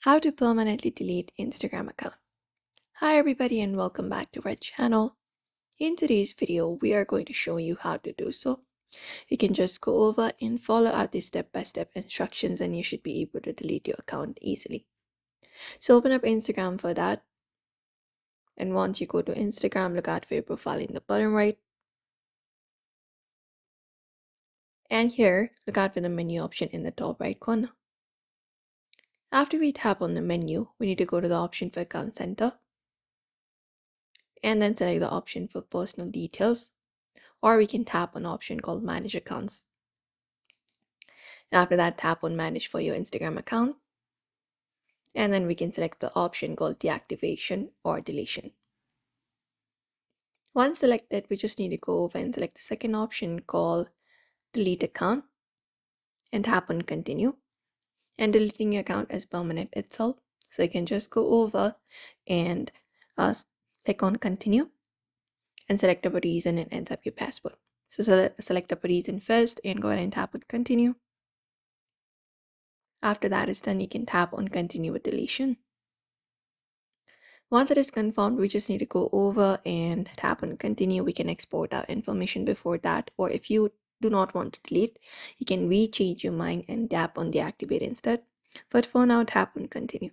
How to permanently delete Instagram account. Hi everybody and welcome back to our channel. In today's video, we are going to show you how to do so. You can just go over and follow out these step-by-step instructions and you should be able to delete your account easily. So open up Instagram for that. And once you go to Instagram, look out for your profile in the bottom right. And here, look out for the menu option in the top right corner. After we tap on the menu, we need to go to the option for Account Center and then select the option for Personal Details, or we can tap on an option called Manage Accounts. After that, tap on Manage for your Instagram account, and then we can select the option called Deactivation or Deletion. Once selected, we just need to go over and select the second option called Delete Account and tap on Continue. And deleting your account is permanent itself, so you can just go over and click on Continue and select a reason and enter up your password. So select a reason first and go ahead and tap on Continue. After that is done, you can tap on Continue with Deletion. Once it is confirmed, we just need to go over and tap on Continue. We can export our information before that, or if you do not want to delete, you can change your mind and tap on Deactivate instead. But for now, tap on Continue.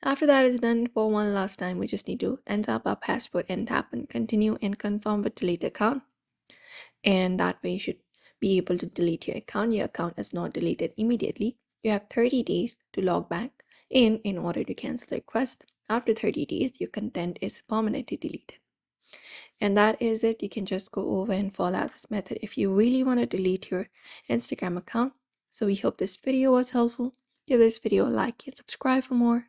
After that is done, for one last time, we just need to enter up our password and tap on Continue and confirm with Delete Account. And that way you should be able to delete your account. Your account is not deleted immediately. You have 30 days to log back in order to cancel the request. After 30 days, your content is permanently deleted. And that is it. You can just go over and follow out this method if you really want to delete your Instagram account. So we hope this video was helpful. Give this video a like and subscribe for more.